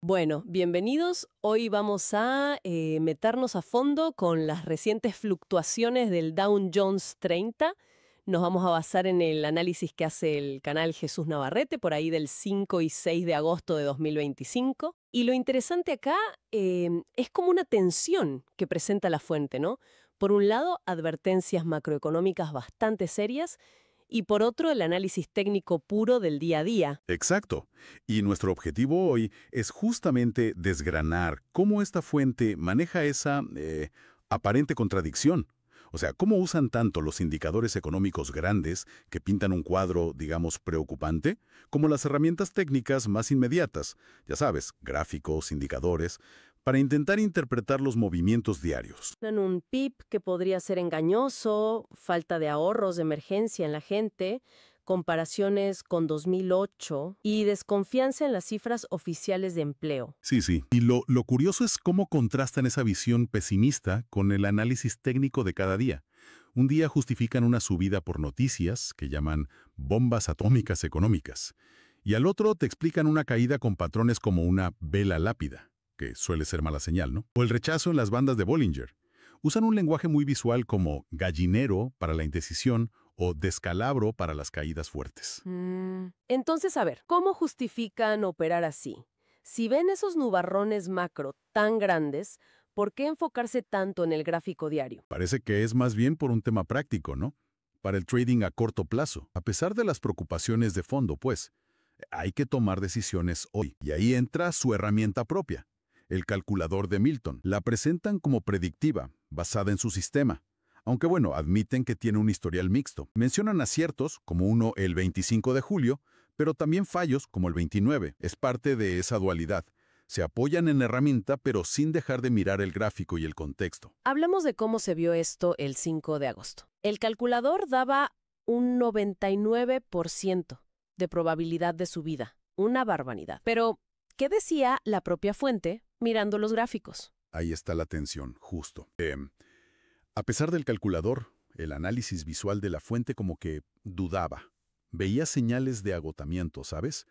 Bueno, bienvenidos. Hoy vamos a meternos a fondo con las recientes fluctuaciones del Dow Jones 30. Nos vamos a basar en el análisis que hace el canal Jesús Navarrete, por ahí del 5 y 6 de agosto de 2025. Y lo interesante acá es como una tensión que presenta la fuente, ¿no? Por un lado, advertencias macroeconómicas bastante serias, y por otro, el análisis técnico puro del día a día. Exacto. Y nuestro objetivo hoy es justamente desgranar cómo esta fuente maneja esa aparente contradicción. O sea, cómo usan tanto los indicadores económicos grandes que pintan un cuadro, digamos, preocupante, como las herramientas técnicas más inmediatas, ya sabes, gráficos, indicadores, para intentar interpretar los movimientos diarios. En un PIB que podría ser engañoso, falta de ahorros de emergencia en la gente, comparaciones con 2008 y desconfianza en las cifras oficiales de empleo. Sí, sí. Y lo curioso es cómo contrastan esa visión pesimista con el análisis técnico de cada día. Un día justifican una subida por noticias, que llaman bombas atómicas económicas, y al otro te explican una caída con patrones como una vela lápida, que suele ser mala señal, ¿no? O el rechazo en las bandas de Bollinger. Usan un lenguaje muy visual como gallinero para la indecisión o descalabro para las caídas fuertes. Entonces, a ver, ¿cómo justifican operar así? Si ven esos nubarrones macro tan grandes, ¿por qué enfocarse tanto en el gráfico diario? Parece que es más bien por un tema práctico, ¿no? Para el trading a corto plazo. A pesar de las preocupaciones de fondo, pues, hay que tomar decisiones hoy. Y ahí entra su herramienta propia, el calculador de Milton. La presentan como predictiva, basada en su sistema. Aunque bueno, admiten que tiene un historial mixto. Mencionan aciertos, como uno el 25 de julio, pero también fallos, como el 29. Es parte de esa dualidad. Se apoyan en la herramienta, pero sin dejar de mirar el gráfico y el contexto. Hablamos de cómo se vio esto el 5 de agosto. El calculador daba un 99% de probabilidad de subida. Una barbaridad. Pero, ¿qué decía la propia fuente mirando los gráficos? Ahí está la tensión, justo. A pesar del calculador, el análisis visual de la fuente como que dudaba. Veía señales de agotamiento, ¿sabes?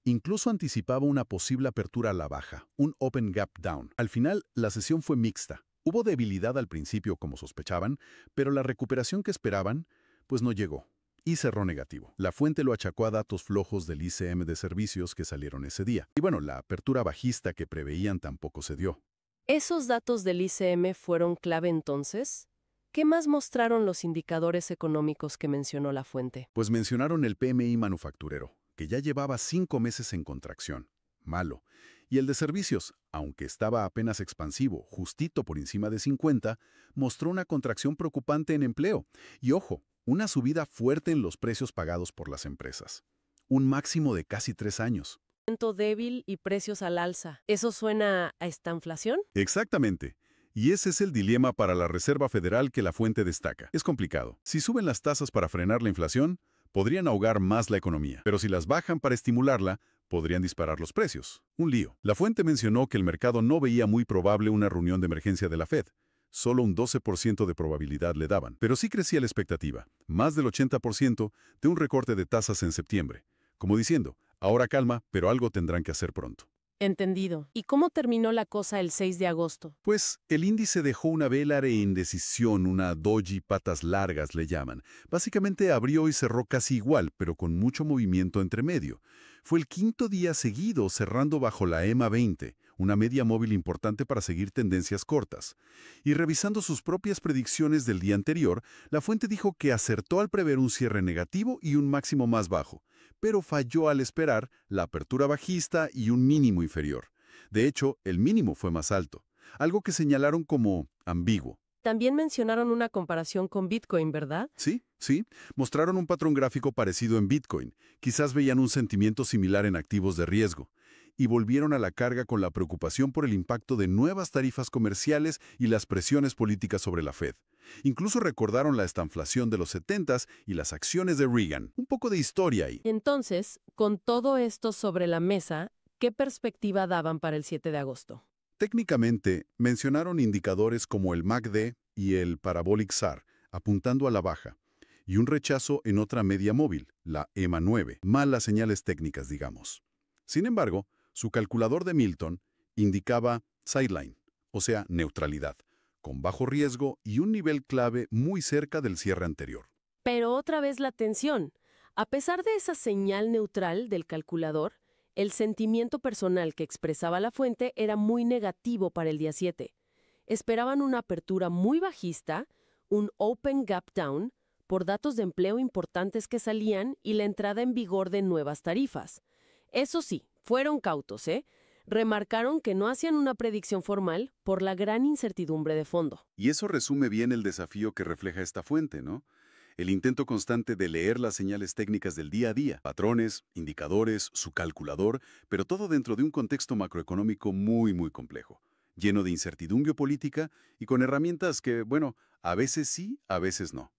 Incluso anticipaba una posible apertura a la baja, un open gap down. Al final, la sesión fue mixta. Hubo debilidad al principio, como sospechaban, pero la recuperación que esperaban, pues no llegó. Y cerró negativo. La fuente lo achacó a datos flojos del ICM de servicios que salieron ese día. Y bueno, la apertura bajista que preveían tampoco se dio. ¿Esos datos del ICM fueron clave entonces? ¿Qué más mostraron los indicadores económicos que mencionó la fuente? Pues mencionaron el PMI manufacturero, que ya llevaba 5 meses en contracción. Malo. Y el de servicios, aunque estaba apenas expansivo, justito por encima de 50, mostró una contracción preocupante en empleo. Y ojo, una subida fuerte en los precios pagados por las empresas. Un máximo de casi 3 años. Débil y precios al alza. ¿Eso suena a estanflación? Exactamente. Y ese es el dilema para la Reserva Federal que la fuente destaca. Es complicado. Si suben las tasas para frenar la inflación, podrían ahogar más la economía. Pero si las bajan para estimularla, podrían disparar los precios. Un lío. La fuente mencionó que el mercado no veía muy probable una reunión de emergencia de la Fed. Solo un 12% de probabilidad le daban. Pero sí crecía la expectativa, más del 80% de un recorte de tasas en septiembre. Como diciendo, ahora calma, pero algo tendrán que hacer pronto. Entendido. ¿Y cómo terminó la cosa el 6 de agosto? Pues el índice dejó una vela de indecisión, una doji patas largas le llaman. Básicamente abrió y cerró casi igual, pero con mucho movimiento entre medio. Fue el quinto día seguido cerrando bajo la EMA 20, una media móvil importante para seguir tendencias cortas. Y revisando sus propias predicciones del día anterior, la fuente dijo que acertó al prever un cierre negativo y un máximo más bajo, pero falló al esperar la apertura bajista y un mínimo inferior. De hecho, el mínimo fue más alto, algo que señalaron como ambiguo. También mencionaron una comparación con Bitcoin, ¿verdad? Sí, sí, mostraron un patrón gráfico parecido en Bitcoin. Quizás veían un sentimiento similar en activos de riesgo. Y volvieron a la carga con la preocupación por el impacto de nuevas tarifas comerciales y las presiones políticas sobre la Fed. Incluso recordaron la estanflación de los 70s y las acciones de Reagan. Un poco de historia ahí. Entonces, con todo esto sobre la mesa, ¿qué perspectiva daban para el 7 de agosto? Técnicamente, mencionaron indicadores como el MACD y el Parabolic SAR, apuntando a la baja, y un rechazo en otra media móvil, la EMA 9, malas señales técnicas, digamos. Sin embargo, Su calculador de Milton indicaba sideline, o sea, neutralidad, con bajo riesgo y un nivel clave muy cerca del cierre anterior. Pero otra vez la tensión. A pesar de esa señal neutral del calculador, el sentimiento personal que expresaba la fuente era muy negativo para el día 7. Esperaban una apertura muy bajista, un open gap down, por datos de empleo importantes que salían y la entrada en vigor de nuevas tarifas. Eso sí, fueron cautos, ¿eh? Remarcaron que no hacían una predicción formal por la gran incertidumbre de fondo. Y eso resume bien el desafío que refleja esta fuente, ¿no? El intento constante de leer las señales técnicas del día a día, patrones, indicadores, su calculador, pero todo dentro de un contexto macroeconómico muy complejo, lleno de incertidumbre política y con herramientas que, bueno, a veces sí, a veces no.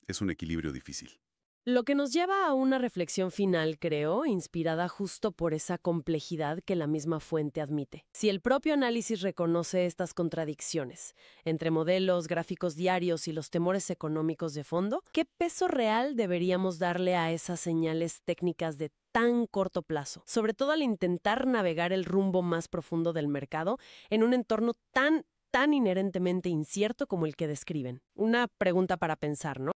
Es un equilibrio difícil. Lo que nos lleva a una reflexión final, creo, inspirada justo por esa complejidad que la misma fuente admite. Si el propio análisis reconoce estas contradicciones entre modelos, gráficos diarios y los temores económicos de fondo, ¿qué peso real deberíamos darle a esas señales técnicas de tan corto plazo? Sobre todo al intentar navegar el rumbo más profundo del mercado en un entorno tan inherentemente incierto como el que describen. Una pregunta para pensar, ¿no?